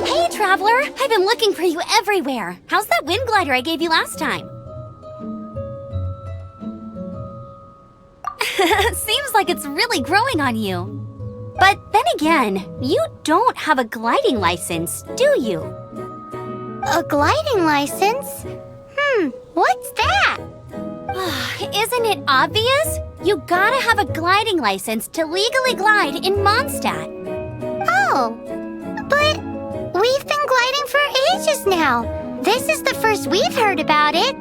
Hey, Traveler! I've been looking for you everywhere. How's that wind glider I gave you last time? Seems like it's really growing on you. But then again, you don't have a gliding license, do you? A gliding license? What's that? Isn't it obvious? You gotta have a gliding license to legally glide in Mondstadt. Oh, but we've been gliding for ages now. This is the first we've heard about it.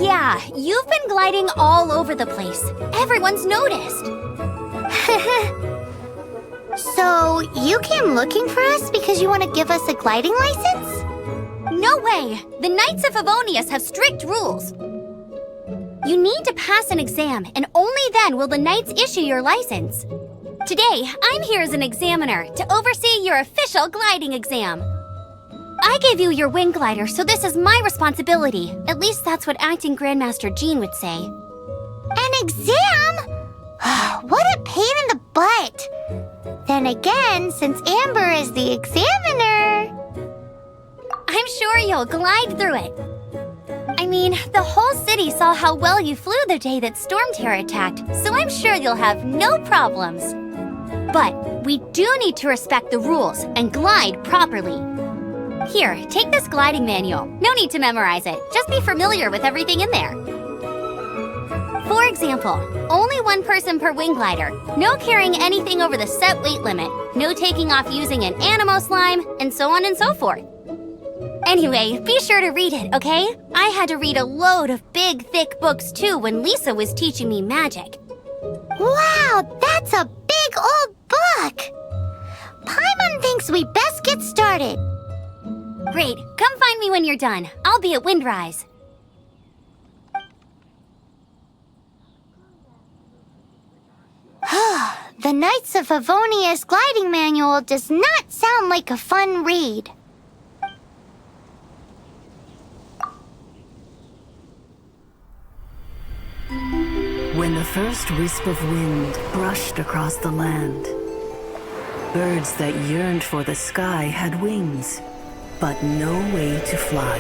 Yeah, you've been gliding all over the place. Everyone's noticed. So, you came looking for us because you want to give us a gliding license? No way! The Knights of Favonius have strict rules. You need to pass an exam, and only then will the Knights issue your license. Today, I'm here as an examiner to oversee your official gliding exam. I gave you your wing glider, so this is my responsibility. At least that's what Acting Grandmaster Jean would say. An exam? What a pain in the butt! Then again, since Amber is the examiner... I'm sure you'll glide through it. I mean, the whole city saw how well you flew the day that Storm Terror attacked, so I'm sure you'll have no problems. But we do need to respect the rules and glide properly. Here, take this gliding manual. No need to memorize it. Just be familiar with everything in there. For example, only one person per wing glider, no carrying anything over the set weight limit, no taking off using an Animo slime, and so on and so forth. Anyway, be sure to read it, okay? I had to read a load of big, thick books too when Lisa was teaching me magic. Wow, that's a big old book! Paimon thinks we best get started. Great, come find me when you're done. I'll be at Windrise. The Knights of Favonius gliding manual does not sound like a fun read. When the first wisp of wind brushed across the land, birds that yearned for the sky had wings, but no way to fly.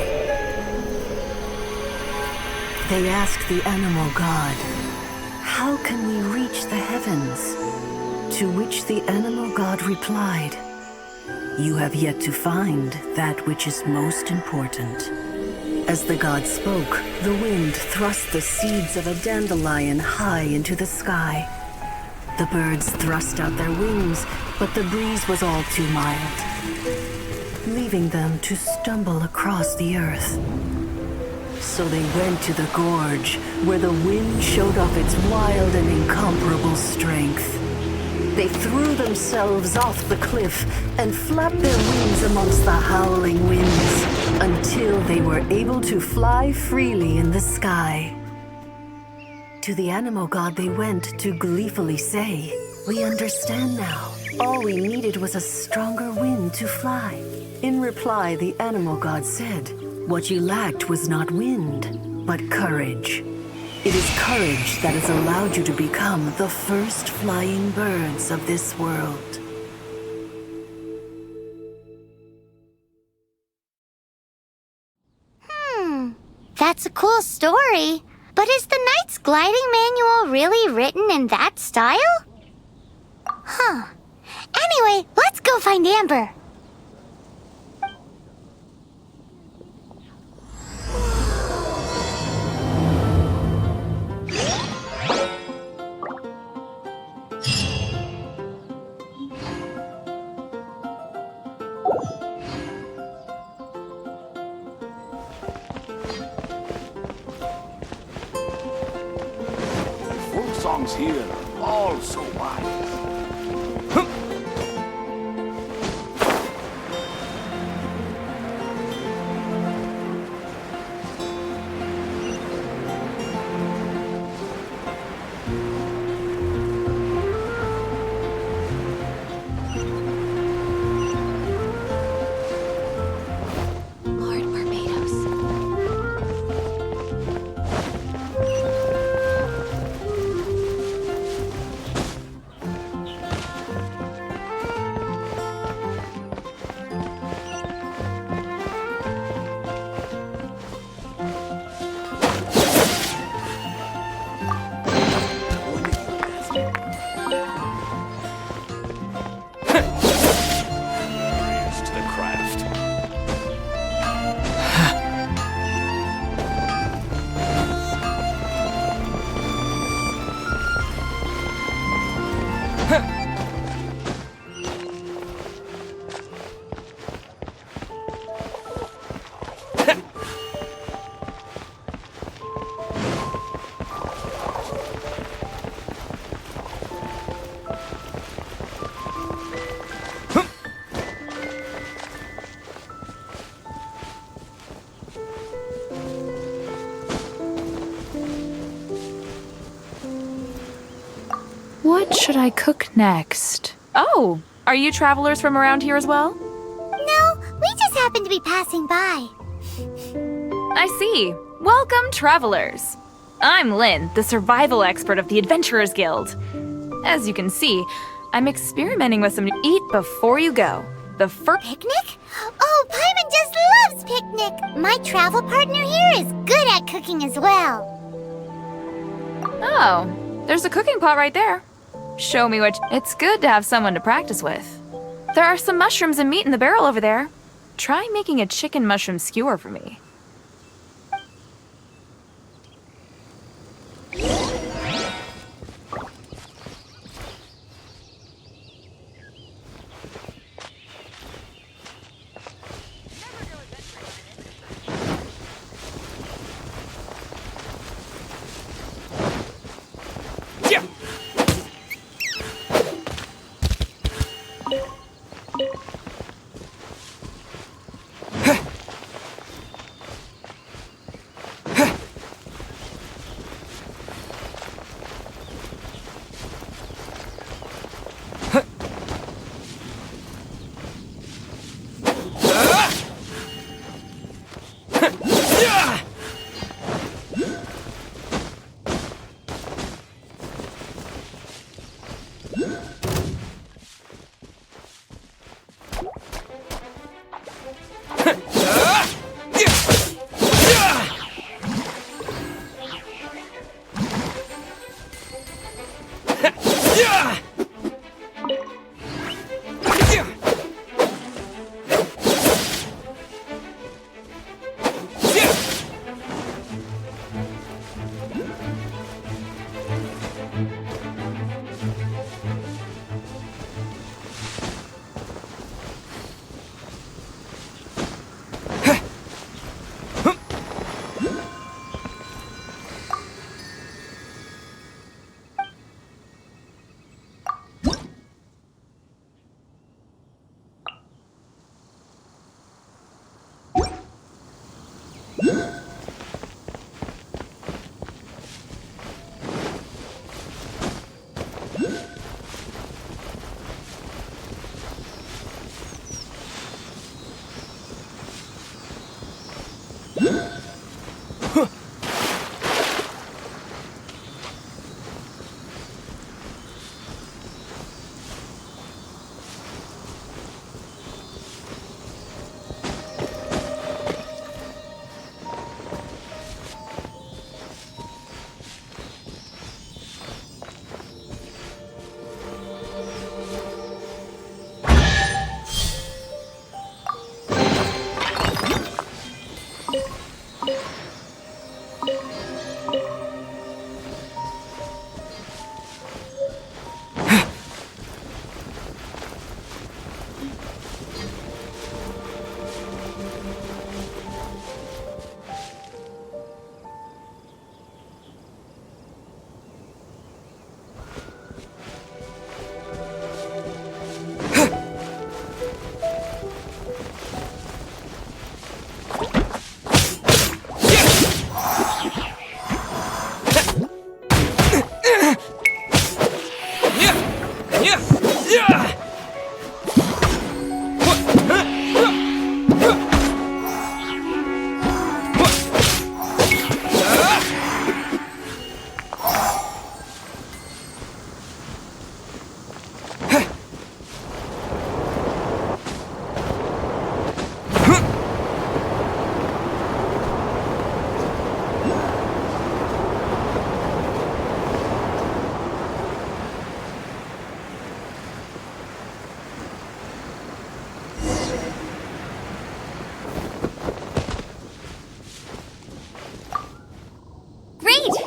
They asked the animal god, "How can we reach the heavens?" To which the animal god replied, "You have yet to find that which is most important." As the god spoke, the wind thrust the seeds of a dandelion high into the sky. The birds thrust out their wings, but the breeze was all too mild, leaving them to stumble across the earth. So they went to the gorge, where the wind showed off its wild and incomparable strength. They threw themselves off the cliff and flapped their wings amongst the howling winds until they were able to fly freely in the sky. To the animal god they went to gleefully say, "We understand now. All we needed was a stronger wind to fly." In reply, the animal god said, "What you lacked was not wind, but courage. It is courage that has allowed you to become the first flying birds of this world." That's a cool story. But is the Knight's gliding manual really written in that style? Anyway, let's go find Amber. Songs here are all so wise. What should I cook next? Oh, are you travelers from around here as well? No, we just happen to be passing by. I see. Welcome, travelers. I'm Lynn, the survival expert of the Adventurers Guild. As you can see, I'm experimenting with some eat before you go. The first Picnic? Oh, Paimon just loves picnic. My travel partner here is good at cooking as well. Oh, there's a cooking pot right there. Show me what. It's good to have someone to practice with. There are some mushrooms and meat in the barrel over there. Try making a chicken mushroom skewer for me.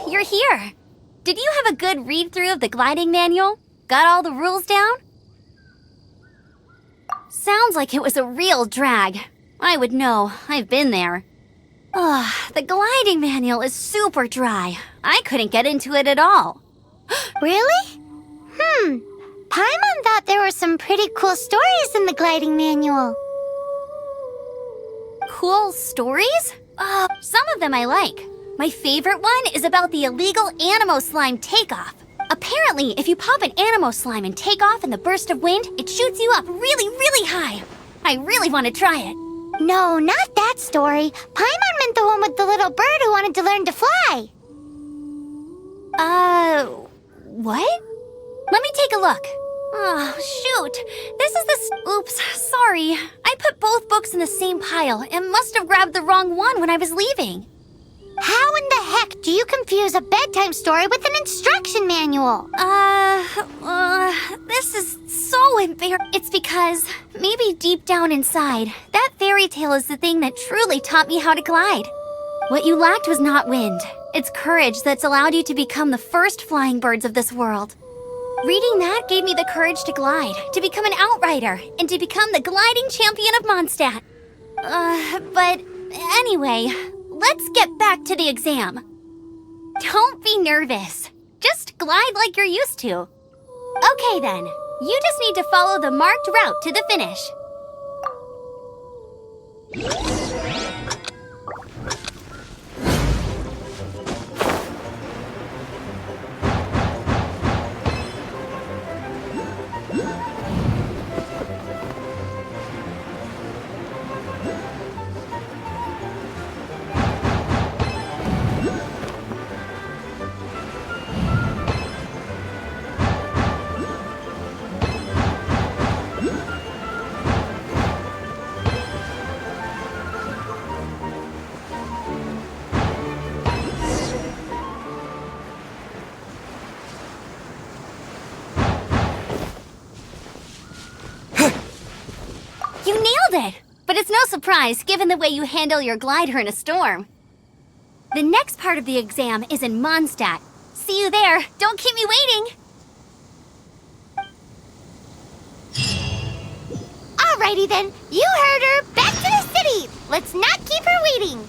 You're here. Did you have a good read-through of the gliding manual? Got all the rules down? Sounds like it was a real drag. I would know. I've been there. The gliding manual is super dry. I couldn't get into it at all. Really? Paimon thought there were some pretty cool stories in the gliding manual. Cool stories? Some of them I like. My favorite one is about the illegal Animo slime takeoff. Apparently, if you pop an animo slime and take off in the burst of wind, it shoots you up really, really high. I really want to try it. No, not that story. Paimon meant the one with the little bird who wanted to learn to fly. What? Let me take a look. Oh, shoot. Oops, sorry. I put both books in the same pile and must have grabbed the wrong one when I was leaving. How in the heck do you confuse a bedtime story with an instruction manual? This is so embarrassing. It's because, maybe deep down inside, that fairy tale is the thing that truly taught me how to glide. What you lacked was not wind. It's courage that's allowed you to become the first flying birds of this world. Reading that gave me the courage to glide, to become an outrider, and to become the gliding champion of Mondstadt. But anyway, let's get back to the exam. Don't be nervous. Just glide like you're used to. Okay then, you just need to follow the marked route to the finish. You nailed it! But it's no surprise, given the way you handle your glider in a storm. The next part of the exam is in Mondstadt. See you there. Don't keep me waiting! Alrighty then, you heard her. Back to the city. Let's not keep her waiting.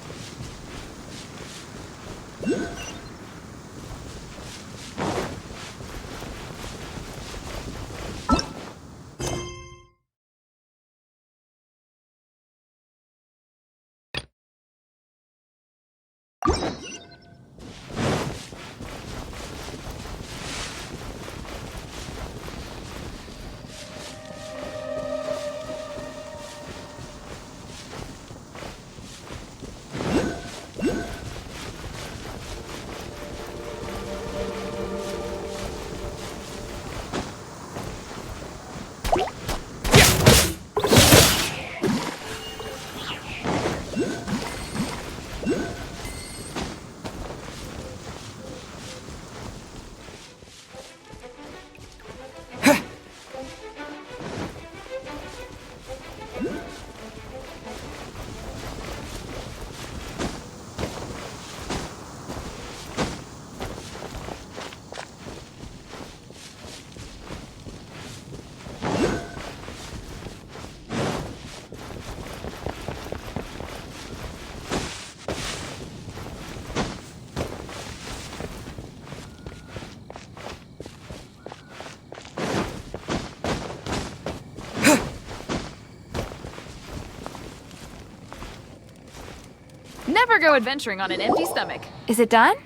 Never go adventuring on an empty stomach. Is it done?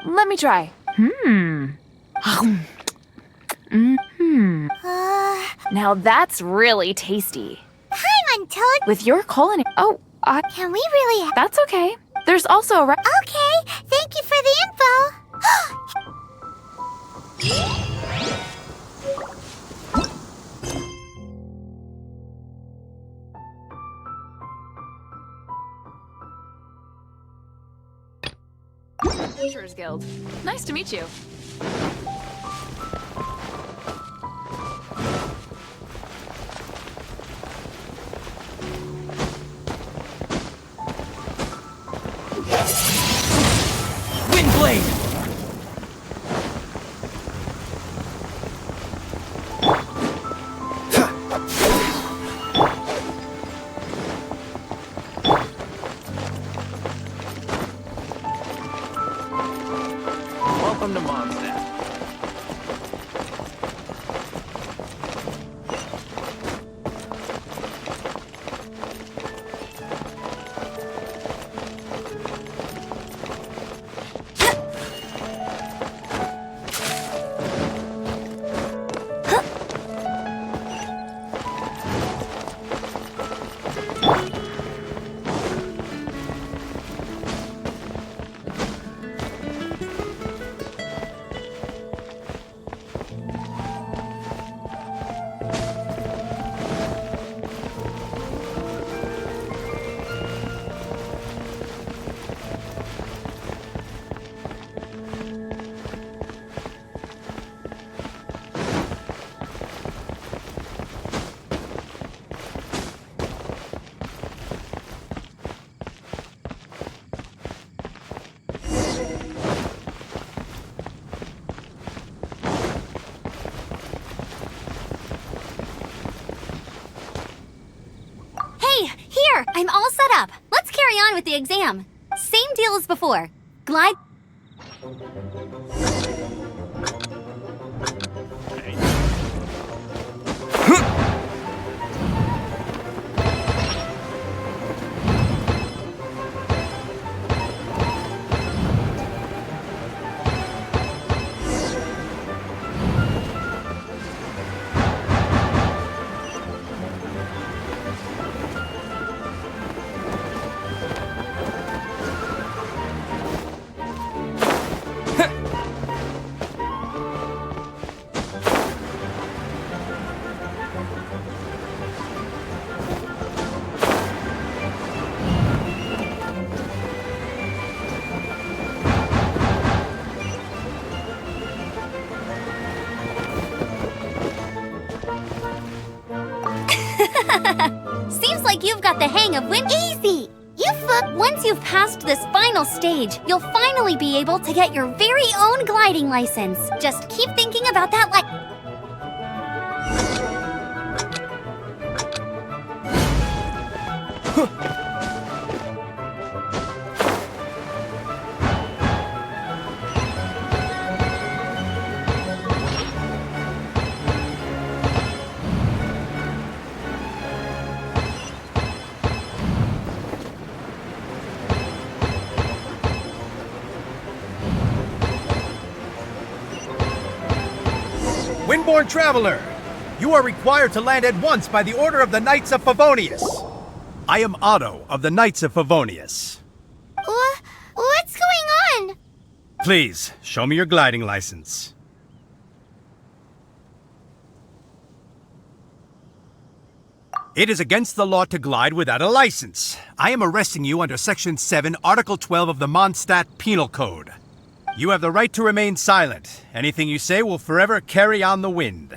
Let me try. Now that's really tasty. Paimon, tell it. With your culinary... Oh, Can we really? that's okay. There's also a... Okay, thank you for the info. Adventurers Guild. Nice to meet you. Windblade! Welcome to Mondstadt. I'm all set up. Let's carry on with the exam. Same deal as before. Glide. Seems like you've got the hang of wind. Easy! Once you've passed this final stage, you'll finally be able to get your very own gliding license. Just keep thinking about that Windborne traveler, you are required to land at once by the order of the Knights of Favonius. I am Otto of the Knights of Favonius. What's going on? Please, show me your gliding license. It is against the law to glide without a license. I am arresting you under Section 7, Article 12 of the Mondstadt Penal Code. You have the right to remain silent. Anything you say will forever carry on the wind.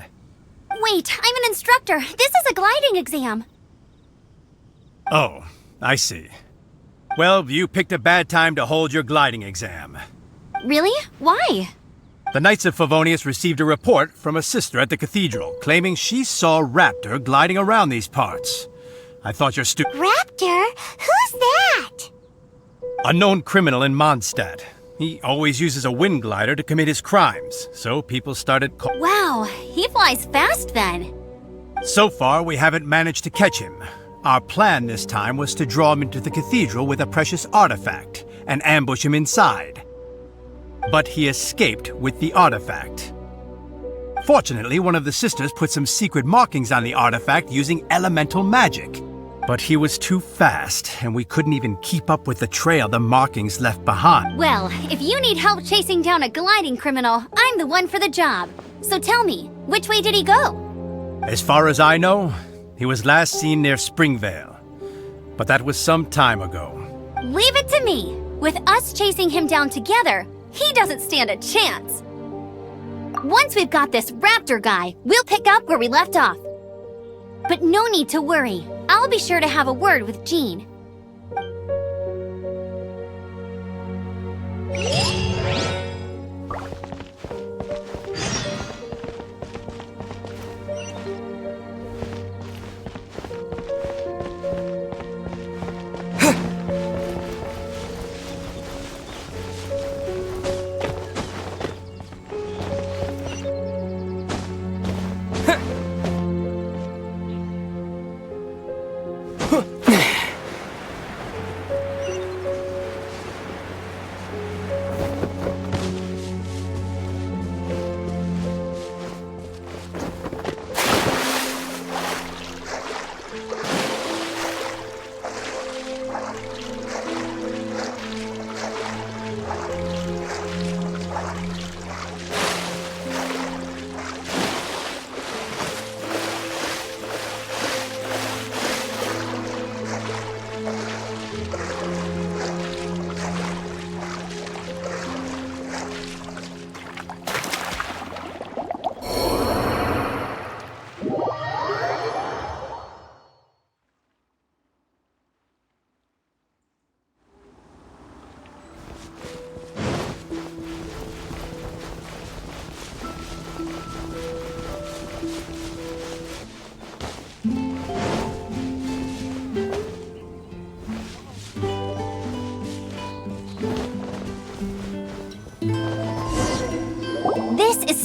Wait, I'm an instructor. This is a gliding exam. Oh, I see. Well, you picked a bad time to hold your gliding exam. Really? Why? The Knights of Favonius received a report from a sister at the cathedral claiming she saw a raptor gliding around these parts. I thought you're Raptor? Who's that? Unknown criminal in Mondstadt. He always uses a wind glider to commit his crimes, so people started Wow, he flies fast then. So far, we haven't managed to catch him. Our plan this time was to draw him into the cathedral with a precious artifact and ambush him inside. But he escaped with the artifact. Fortunately, one of the sisters put some secret markings on the artifact using elemental magic. But he was too fast, and we couldn't even keep up with the trail the markings left behind. Well, if you need help chasing down a gliding criminal, I'm the one for the job. So tell me, which way did he go? As far as I know, he was last seen near Springvale. But that was some time ago. Leave it to me. With us chasing him down together, he doesn't stand a chance. Once we've got this raptor guy, we'll pick up where we left off. But no need to worry. I'll be sure to have a word with Jean.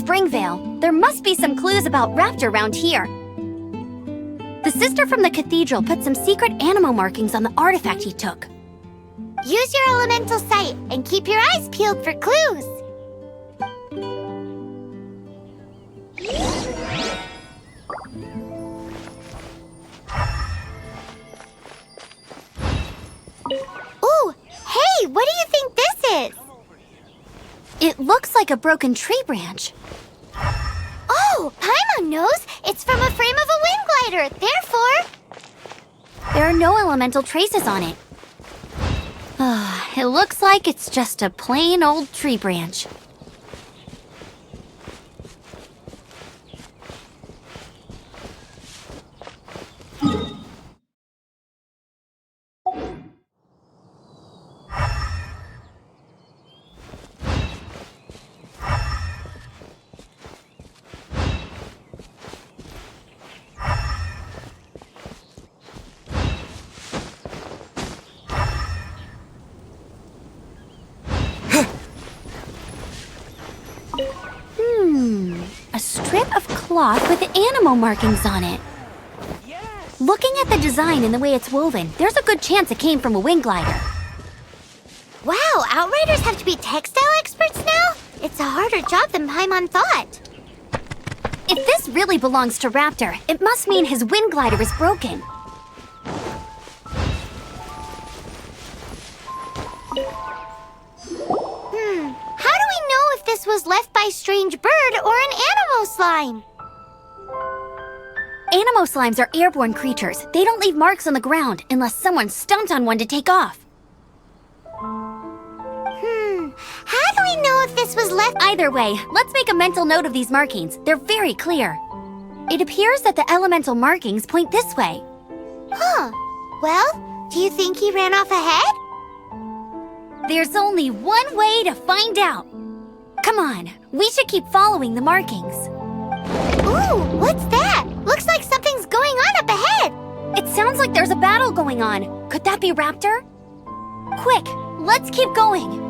Springvale. There must be some clues about Raptor around here. The sister from the cathedral put some secret animal markings on the artifact he took. Use your elemental sight and keep your eyes peeled for clues. Ooh, hey, what do you think this is? It looks like a broken tree branch. Oh, Paimon knows. It's from a frame of a wind glider. Therefore, There are no elemental traces on it. It looks like it's just a plain old tree branch. A strip of cloth with animal markings on it. Looking at the design and the way it's woven, there's a good chance it came from a wind glider. wow, Outriders have to be textile experts now? It's a harder job than Paimon thought. If this really belongs to Raptor, it must mean his wind glider is broken. How do we know if this was left by strange bird or an animal slime? Animo slimes are airborne creatures. They don't leave marks on the ground unless someone stomped on one to take off. How do we know if this was left? Either way, let's make a mental note of these markings. They're very clear. It appears that the elemental markings point this way. Huh. Well, do you think he ran off ahead? There's only one way to find out. Come on, we should keep following the markings. Ooh, what's that? Looks like something's going on up ahead. It sounds like there's a battle going on. Could that be Raptor? Quick, let's keep going.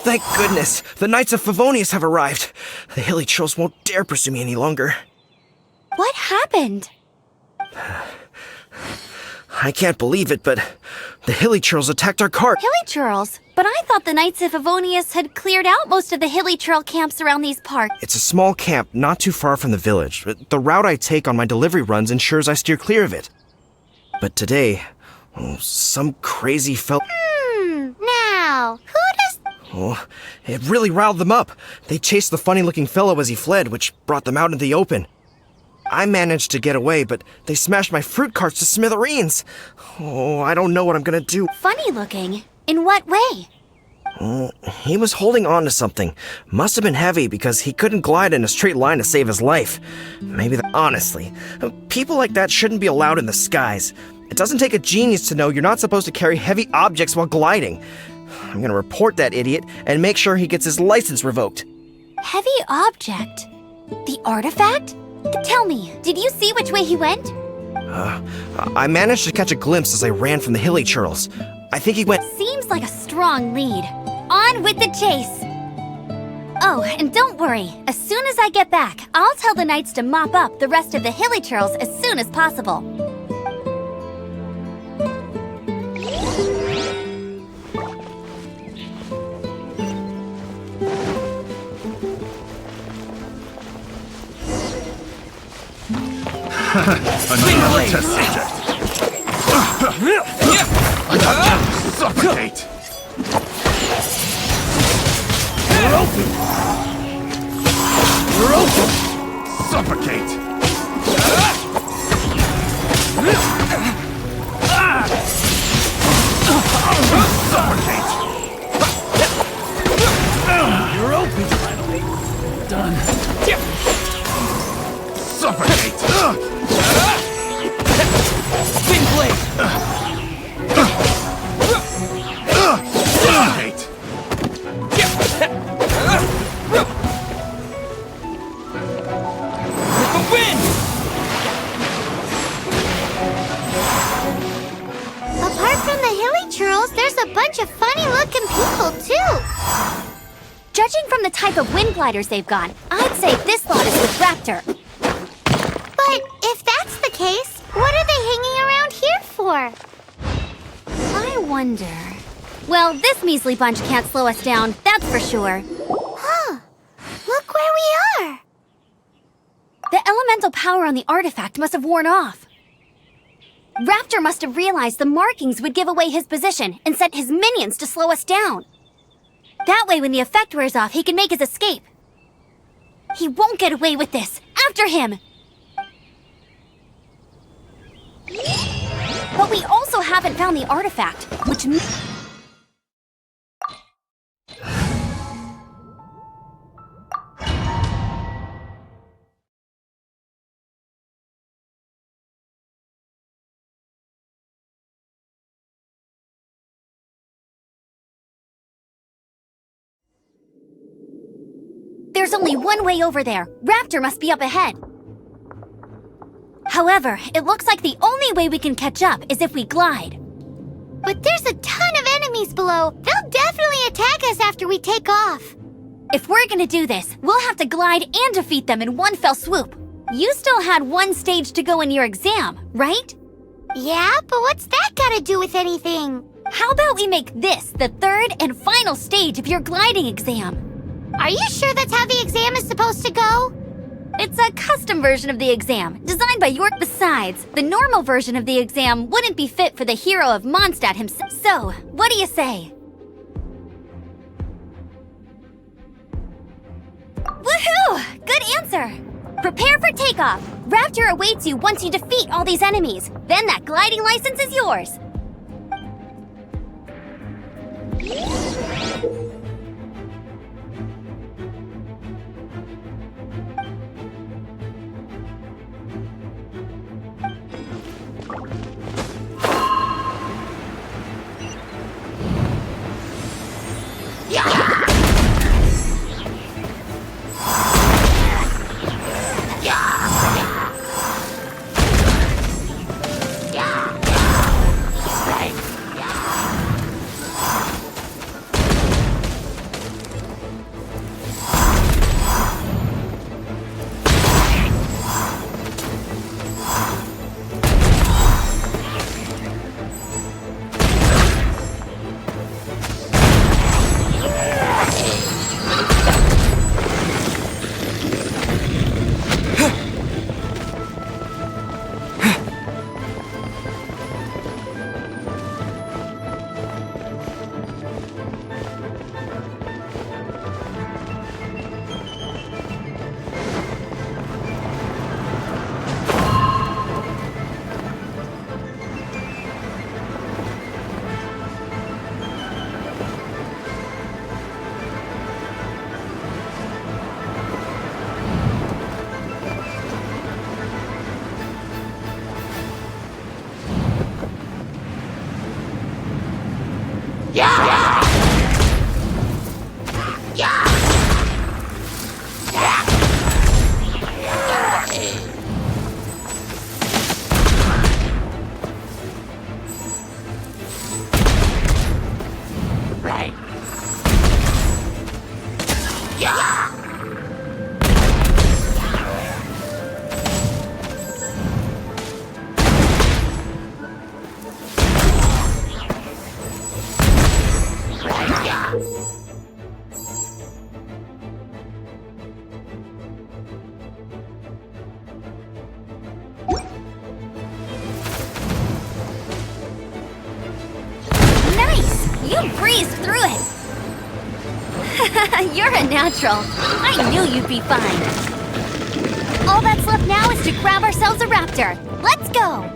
Thank goodness, the Knights of Favonius have arrived. The hilly trolls won't dare pursue me any longer. What happened? I can't believe it, but the hilly trolls attacked our cart. Hilly churls? But I thought the Knights of Favonius had cleared out most of the hilly churl camps around these parts. It's a small camp not too far from the village. The route I take on my delivery runs ensures I steer clear of it. But today, some crazy Now, who does... Oh, it really riled them up. They chased the funny-looking fellow as he fled, which brought them out into the open. I managed to get away, but they smashed my fruit carts to smithereens. Oh, I don't know what I'm gonna do. Funny looking? In what way? He was holding on to something. Must have been heavy because he couldn't glide in a straight line to save his life. Maybe honestly, people like that shouldn't be allowed in the skies. It doesn't take a genius to know you're not supposed to carry heavy objects while gliding. I'm gonna report that idiot and make sure he gets his license revoked. Heavy object? The artifact? Tell me, did you see which way he went? I managed to catch a glimpse as I ran from the hilly churls. I think he went... Seems like a strong lead. On with the chase! Oh, and don't worry. As soon as I get back, I'll tell the knights to mop up the rest of the hilly churls as soon as possible. Another test subject. I got to suffocate. open! You're open! Suffocate! Suffocate! You're open! Finally done. Suffocate! Spin blade! Suffocate! With the wind! Apart from the hilly churls, there's a bunch of funny-looking people, too. Judging from the type of wind gliders they've got, I'd say this lot is with Raptor. But if that's the case, what are they hanging around here for? I wonder... Well, this measly bunch can't slow us down, that's for sure. Huh. Look where we are. The elemental power on the artifact must have worn off. Raptor must have realized the markings would give away his position and sent his minions to slow us down. That way, when the effect wears off, he can make his escape. He won't get away with this. After him! But we also haven't found the artifact, which there's only one way over there. Raptor must be up ahead. However, it looks like the only way we can catch up is if we glide. But there's a ton of enemies below. They'll definitely attack us after we take off. If we're gonna do this, we'll have to glide and defeat them in one fell swoop. You still had one stage to go in your exam, right? Yeah, but what's that gotta do with anything? How about we make this the third and final stage of your gliding exam? Are you sure that's how the exam is supposed to go? It's a custom version of the exam, designed by your... Besides, the normal version of the exam wouldn't be fit for the hero of Mondstadt himself. So, what do you say? Woohoo! Good answer! Prepare for takeoff. Raptor awaits you once you defeat all these enemies. Then that gliding license is yours. You breezed through it. You're a natural. I knew you'd be fine. All that's left now is to grab ourselves a raptor. Let's go!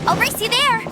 I'll race you there!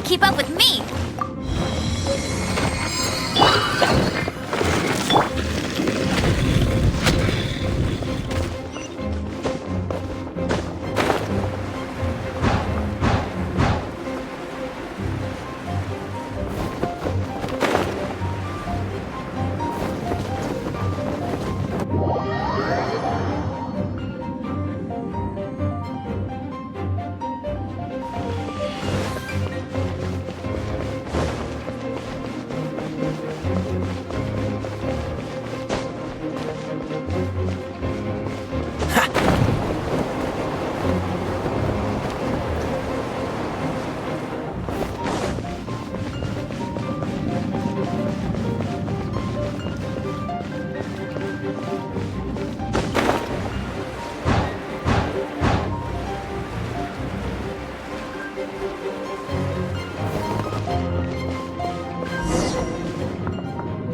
keep up with me!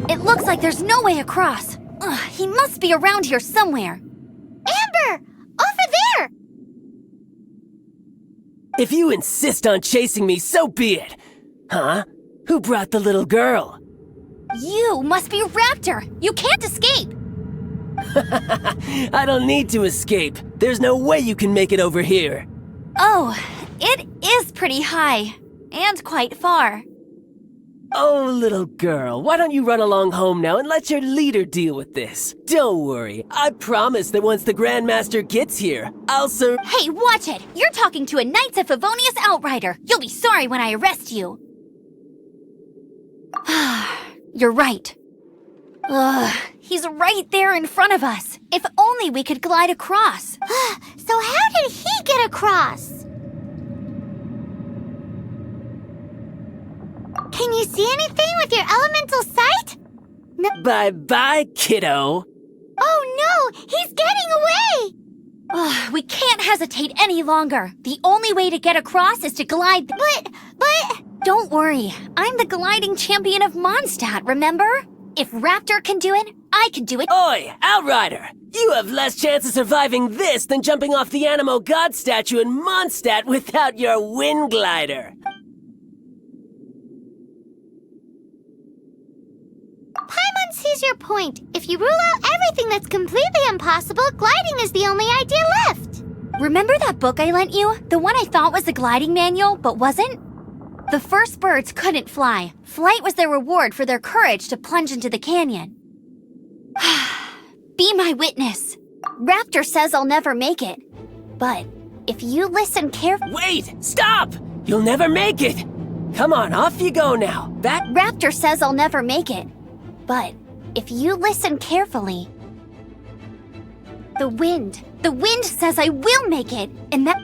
It looks like there's no way across. Ugh, he must be around here somewhere. Amber! Over there! If you insist on chasing me, so be it. Huh? Who brought the little girl? You must be Raptor! You can't escape! I don't need to escape. There's no way you can make it over here. Oh, it is pretty high. And quite far. Oh, little girl, why don't you run along home now and let your leader deal with this? Don't worry, I promise that once the Grandmaster gets here, I'll Hey, watch it! You're talking to a Knights of Favonius outrider! You'll be sorry when I arrest you! You're right. Ugh, he's right there in front of us. If only we could glide across. So how did he get across? Can you see anything with your elemental sight? No. Bye-bye, kiddo. Oh no, he's getting away! Ugh, we can't hesitate any longer. The only way to get across is to glide. But... Don't worry, I'm the gliding champion of Mondstadt, remember? If Raptor can do it, I can do it. Oi, Outrider! You have less chance of surviving this than jumping off the Animo God statue in Mondstadt without your wind glider. Paimon sees your point. If you rule out everything that's completely impossible, gliding is the only idea left. Remember that book I lent you? The one I thought was a gliding manual, but wasn't? The first birds couldn't fly. Flight was their reward for their courage to plunge into the canyon. Be my witness. Raptor says I'll never make it. But if you listen carefully... Wait! Stop! You'll never make it! Come on, off you go now. Raptor says I'll never make it. But if you listen carefully... The wind says I will make it, and that...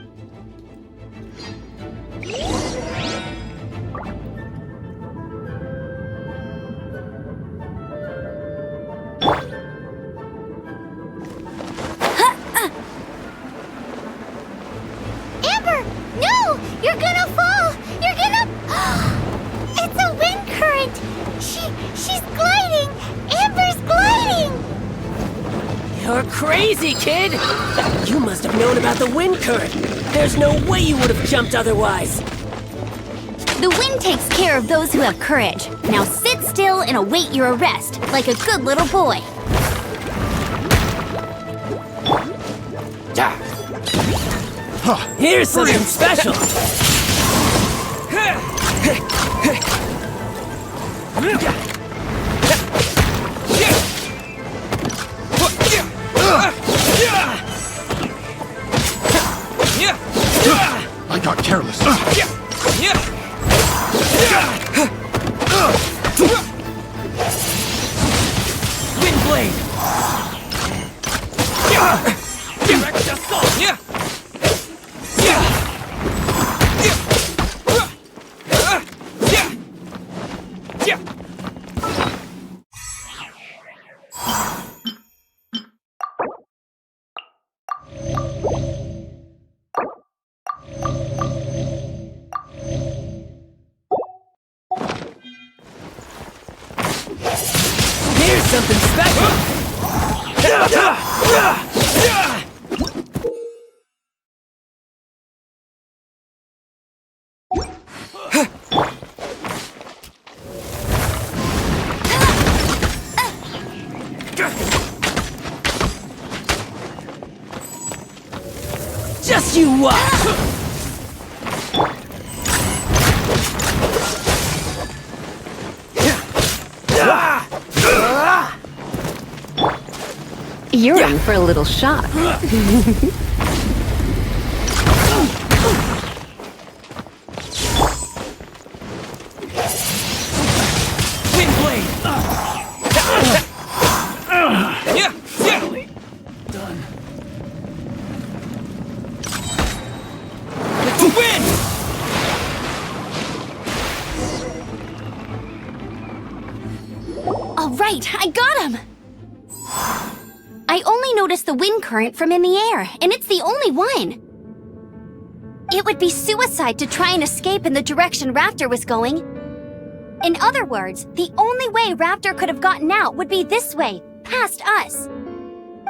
Amber! No! You're gonna fall! You're gonna... It's a wind current! She's gliding! Amber's gliding! You're crazy, kid! You must have known about the wind current. There's no way you would have jumped otherwise. The wind takes care of those who have courage. Now sit still and await your arrest, like a good little boy. Here's something special. I got careless. Wind blade! Direct assault! Here's something special. Just you watch! You're in for a little shock. Wind blade! Yeah! Done. With the wind! All right, I got him! I only noticed the wind current from in the air, and it's the only one. It would be suicide to try and escape in the direction Raptor was going. In other words, the only way Raptor could have gotten out would be this way, past us.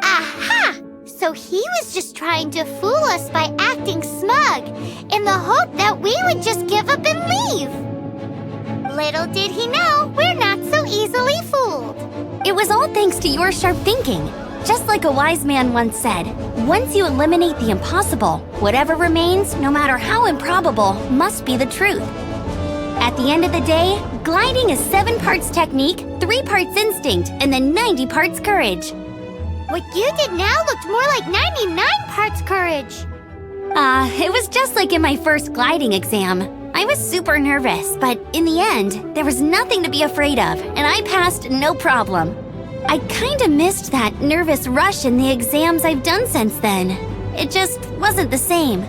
Aha! So he was just trying to fool us by acting smug, in the hope that we would just give up and leave. Little did he know, we're not so easily fooled. It was all thanks to your sharp thinking. Just like a wise man once said, once you eliminate the impossible, whatever remains, no matter how improbable, must be the truth. At the end of the day, gliding is 7 parts technique, 3 parts instinct, and then 90 parts courage. What you did now looked more like 99 parts courage. It was just like in my first gliding exam. I was super nervous, but in the end, there was nothing to be afraid of, and I passed no problem. I kinda missed that nervous rush in the exams I've done since then. It just wasn't the same.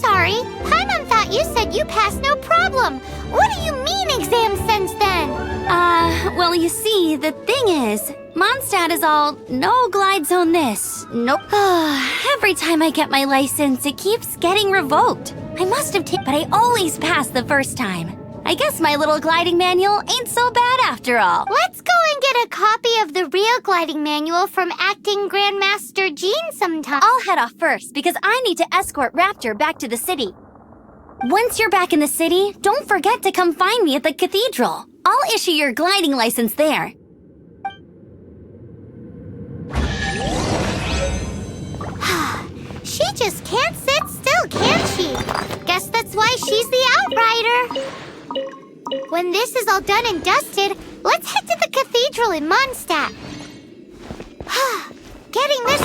Sorry. Paimon thought you said you passed no problem. What do you mean exams since then? Well, you see, the thing is, Mondstadt is all, no glide zone this, nope. Every time I get my license, it keeps getting revoked. I must have but I always pass the first time. I guess my little gliding manual ain't so bad after all. Let's go and get a copy of the real gliding manual from Acting Grandmaster Jean sometime. I'll head off first because I need to escort Raptor back to the city. Once you're back in the city, don't forget to come find me at the cathedral. I'll issue your gliding license there. She just can't sit still, can she? Guess that's why she's the outrider. When this is all done and dusted, let's head to the cathedral in Mondstadt. Getting this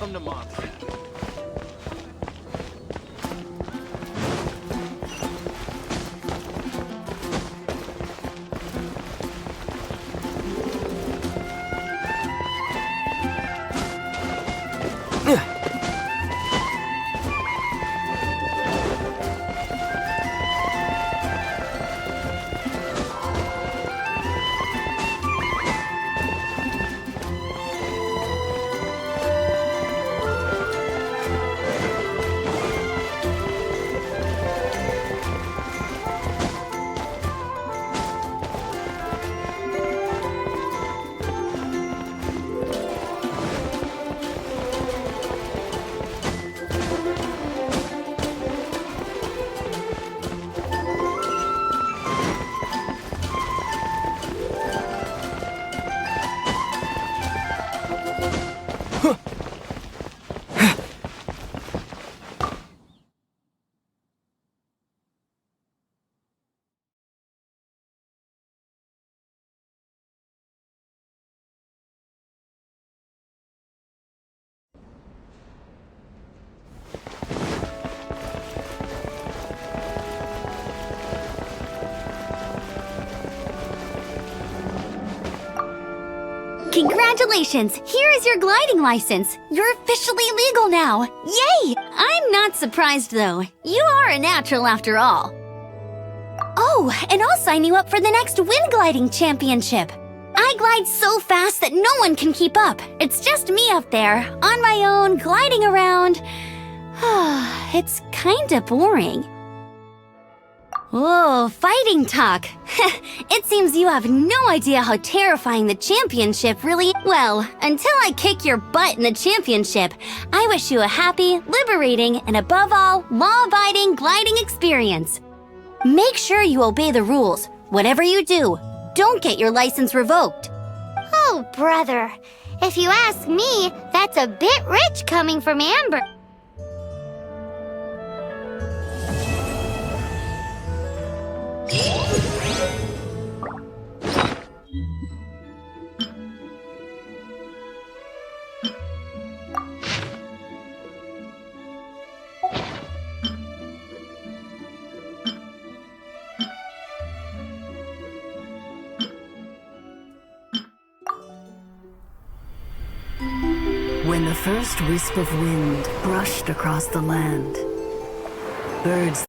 Come to mom. Congratulations! Here is your gliding license. You're officially legal now. Yay! I'm not surprised though. You are a natural after all. Oh, and I'll sign you up for the next wind gliding championship. I glide so fast that no one can keep up. It's just me up there, on my own, gliding around. It's kinda boring. Oh, fighting talk. It seems you have no idea how terrifying the championship really... Well, until I kick your butt in the championship, I wish you a happy, liberating, and above all, law-abiding gliding experience. Make sure you obey the rules. Whatever you do, don't get your license revoked. Oh, brother. If you ask me, that's a bit rich coming from Amber. When the first wisp of wind brushed across the land, birds